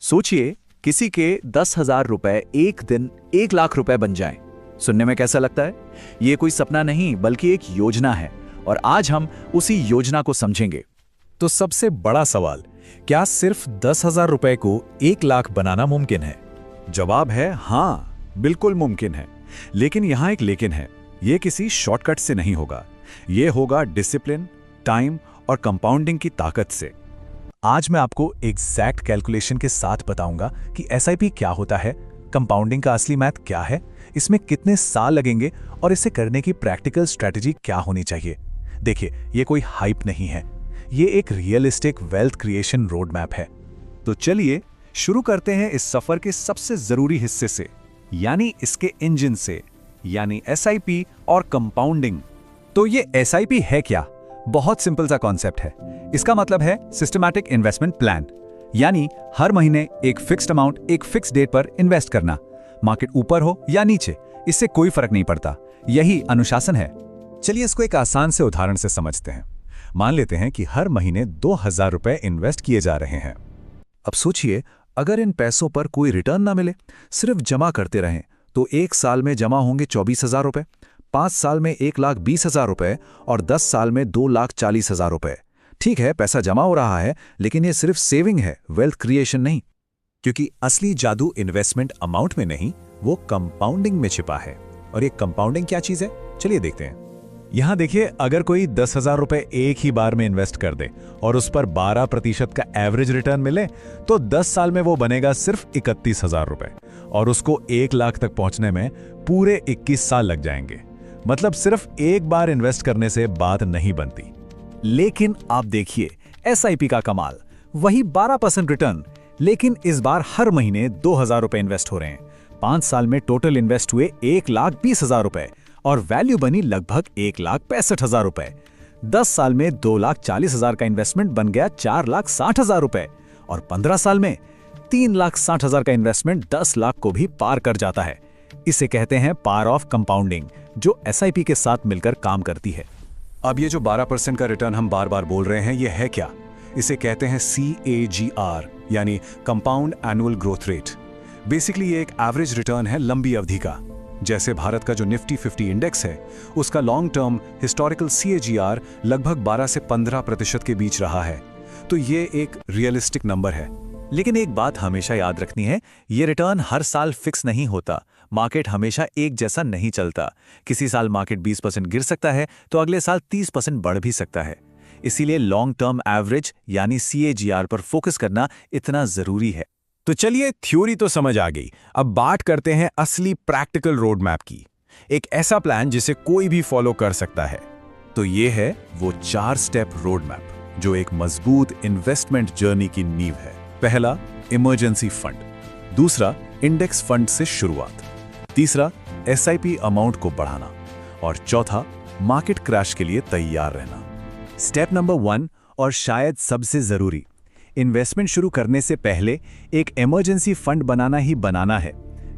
सोचिए किसी के 10,000 रुपए एक दिन 1 लाख रुपए बन जाएं। सुनने में कैसा लगता है? ये कोई सपना नहीं बल्कि एक योजना है और आज हम उसी योजना को समझेंगे। तो सबसे बड़ा सवाल, क्या सिर्फ 10,000 रुपए को 1 लाख बनाना मुमकिन है? जवाब है हाँ, बिल्कुल मुमकिन है। लेकिन यहां एक लेकिन है, ये किसी शॉर्टकट से नहीं होगा। ये होगा डिसिप्लिन, टाइम और कंपाउंडिंग की ताकत से। आज मैं आपको एग्जैक्ट कैलकुलेशन के साथ बताऊंगा कि एसआईपी क्या होता है, कंपाउंडिंग का असली मैथ क्या है, इसमें कितने साल लगेंगे और इसे करने की प्रैक्टिकल स्ट्रेटजी क्या होनी चाहिए। देखिए, ये कोई हाइप नहीं है, ये एक realistic wealth creation road map है। तो चलिए शुरू करते हैं इस सफर के सबसे जरूरी हिस्से से, यानी इसके इंजन से, यानी एसआईपी और कंपाउंडिंग। तो ये एसआईपी है क्या? बहुत सिंपल सा कॉन्सेप्ट है। इसका मतलब है सिस्टमैटिक इन्वेस्टमेंट प्लान, यानी हर महीने एक फिक्स्ड अमाउंट एक फिक्स डेट पर इन्वेस्ट करना। मार्केट ऊपर हो या नीचे, इससे कोई फर्क नहीं पड़ता। यही अनुशासन है। चलिए इसको एक आसान से उदाहरण से समझते हैं। मान लेते हैं कि हर महीने 2,000 रुपए इन्वेस्ट किए जा रहे हैं। अब सोचिए, अगर इन पैसों पर कोई रिटर्न ना मिले, सिर्फ जमा करते रहें, तो 1 साल में जमा होंगे 24,000 रुपए, 5 साल में 1,20,000 रुपए और 10 साल में 2,40,000 रुपए। ठीक है, पैसा जमा हो रहा है, लेकिन ये सिर्फ सेविंग है, वेल्थ क्रिएशन नहीं। क्योंकि असली जादू इन्वेस्टमेंट अमाउंट में नहीं, वो कंपाउंडिंग में छिपा है। और ये कंपाउंडिंग क्या चीज है, चलिए देखते हैं। यहां देखिए, अगर कोई 10,000 रुपए एक ही बार में इन्वेस्ट कर दे और उस पर 12% का एवरेज रिटर्न मिले, तो 10 साल में वो बनेगा सिर्फ 31,000 रुपए और उसको 1 लाख तक पहुंचने में पूरे 21 साल लग जाएंगे। मतलब सिर्फ एक बार इन्वेस्ट करने से बात नहीं बनती। लेकिन आप देखिए एसआईपी का कमाल, वही 12% रिटर्न, लेकिन इस बार हर महीने 2,000 रुपए इन्वेस्ट हो रहे हैं। 5 साल में टोटल इन्वेस्ट हुए 1,20,000 रुपए और वैल्यू बनी लगभग 1,65,000 रुपए। 10 साल में 2,40,000 का इन्वेस्टमेंट बन गया 4,60,000 रुपए और 15 साल में 3,60,000 का इन्वेस्टमेंट 10 लाख को भी पार कर जाता है। इसे कहते हैं पावर ऑफ कंपाउंडिंग, जो एसआईपी के साथ मिलकर काम करती है। अब ये जो 12% का रिटर्न हम बार बार बोल रहे हैं, ये है क्या? इसे कहते हैं CAGR, यानी compound annual growth rate. Basically ये एक एवरेज रिटर्न है लंबी अवधि का। जैसे भारत का जो निफ्टी 50 इंडेक्स है, उसका लॉन्ग टर्म हिस्टोरिकल CAGR लगभग 12 से 15% के बीच रहा है। तो ये एक रियलिस्टिक नंबर है। लेकिन एक बात हमेशा याद रखनी है, ये रिटर्न हर साल फिक्स नहीं होता। मार्केट हमेशा एक जैसा नहीं चलता। किसी साल मार्केट 20% गिर सकता है तो अगले साल 30% बढ़ भी सकता है। इसीलिए लॉन्ग टर्म एवरेज यानी CAGR पर फोकस करना इतना जरूरी है। तो चलिए, थ्योरी तो समझ आ गई, अब बात करते हैं असली प्रैक्टिकल रोड मैप की। एक ऐसा प्लान जिसे कोई भी फॉलो कर सकता है। तो ये है वो 4 स्टेप रोड मैप, जो एक मजबूत इन्वेस्टमेंट जर्नी की नींव है। पहला, इमरजेंसी फंड। दूसरा, इंडेक्स फंड से शुरुआत। तीसरा, एसआईपी अमाउंट को बढ़ाना। और चौथा, मार्केट क्रैश के लिए तैयार रहना। स्टेप नंबर 1 और शायद सबसे जरूरी, इन्वेस्टमेंट शुरू करने से पहले एक इमरजेंसी फंड बनाना ही बनाना है।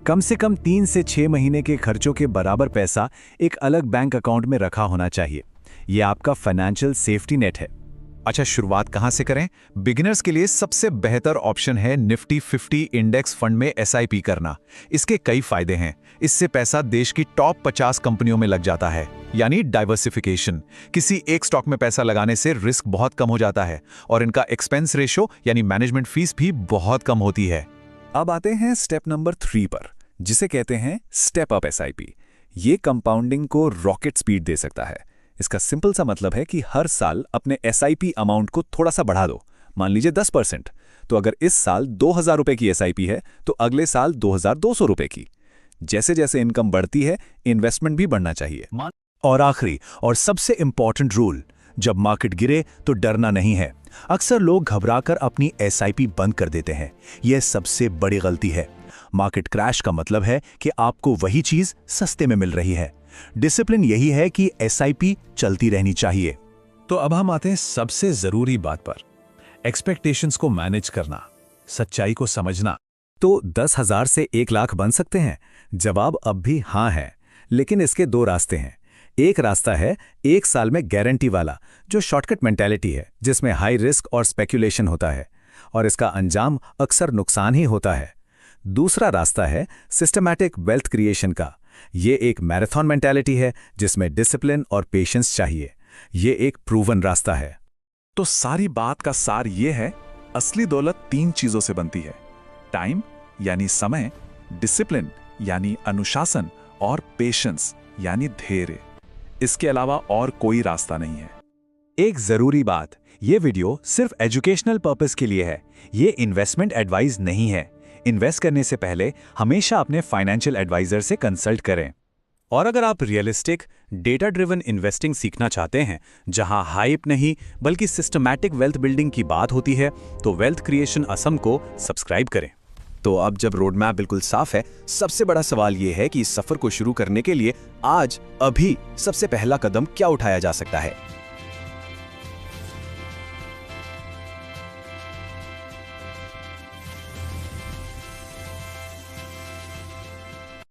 कम से कम 3 से 6 महीने के खर्चों के बराबर पैसा एक अलग बैंक अकाउंट में रखा होना चाहिए। यह आपका फाइनेंशियल सेफ्टी नेट है। अच्छा, शुरुआत कहां से करें? बिगिनर्स के लिए सबसे बेहतर ऑप्शन है निफ्टी 50 इंडेक्स फंड में एसआईपी करना। इसके कई फायदे हैं। इससे पैसा देश की टॉप 50 कंपनियों में लग जाता है, यानी डाइवर्सिफिकेशन। किसी एक स्टॉक में पैसा लगाने से रिस्क बहुत कम हो जाता है और इनका एक्सपेंस रेशो यानी मैनेजमेंट फीस भी बहुत कम होती है। अब आते हैं स्टेप नंबर 3 पर, जिसे कहते हैं स्टेप अप एसआईपी। ये कंपाउंडिंग को रॉकेट स्पीड दे सकता है। इसका सिंपल सा मतलब है कि हर साल अपने एसआईपी अमाउंट को थोड़ा सा बढ़ा दो। मान लीजिए 10%। तो अगर इस साल 2,000 रुपए की एसआईपी है, तो अगले साल 2,200 रुपए की। जैसे जैसे इनकम बढ़ती है, इन्वेस्टमेंट भी बढ़ना चाहिए। और आखिरी और सबसे इंपॉर्टेंट रूल, जब मार्केट गिरे तो डरना नहीं है। अक्सर लोग घबराकर अपनी एसआईपी बंद कर देते हैं। यह सबसे बड़ी गलती है। मार्केट क्रैश का मतलब है कि आपको वही चीज सस्ते में मिल रही है। डिसिप्लिन यही है कि एसआईपी चलती रहनी चाहिए। तो अब हम आते हैं सबसे जरूरी बात पर, एक्सपेक्टेशंस को मैनेज करना, सच्चाई को समझना। तो 10,000 से 1 लाख बन सकते हैं? जवाब अब भी हाँ है, लेकिन इसके 2 रास्ते हैं। एक रास्ता है 1 साल में गारंटी वाला, जो शॉर्टकट मेंटालिटी है, जिसमें हाई रिस्क और स्पेक्यूलेशन होता है। और इसका अंजाम अक्सर नुकसान ही होता है। दूसरा रास्ता है सिस्टमैटिक वेल्थ क्रिएशन का। ये एक मैराथन मेंटालिटी है जिसमें डिसिप्लिन और पेशेंस चाहिए। ये एक प्रूवन रास्ता है। तो सारी बात का सार ये है, असली दौलत 3 चीजों से बनती है: टाइम यानी समय, डिसिप्लिन यानी अनुशासन, और पेशेंस यानी धैर्य। इसके अलावा और कोई रास्ता नहीं है। एक जरूरी बात, ये वीडियो सिर्फ एजुकेशनल पर्पस के लिए है। ये इन्वेस्टमेंट एडवाइस नहीं है। इन्वेस्ट करने से पहले हमेशा अपने फाइनेंशियल एडवाइजर से कंसल्ट करें। और अगर आप रियलिस्टिक, डेटा ड्रिवन इन्वेस्टिंग सीखना चाहते हैं, जहां हाइप नहीं बल्कि सिस्टमैटिक वेल्थ बिल्डिंग की बात होती है, तो वेल्थ क्रिएशन असम को सब्सक्राइब करें। तो अब जब रोड मैप बिल्कुल साफ है, सबसे बड़ा सवाल ये है कि इस सफर को शुरू करने के लिए आज, अभी सबसे पहला कदम क्या उठाया जा सकता है।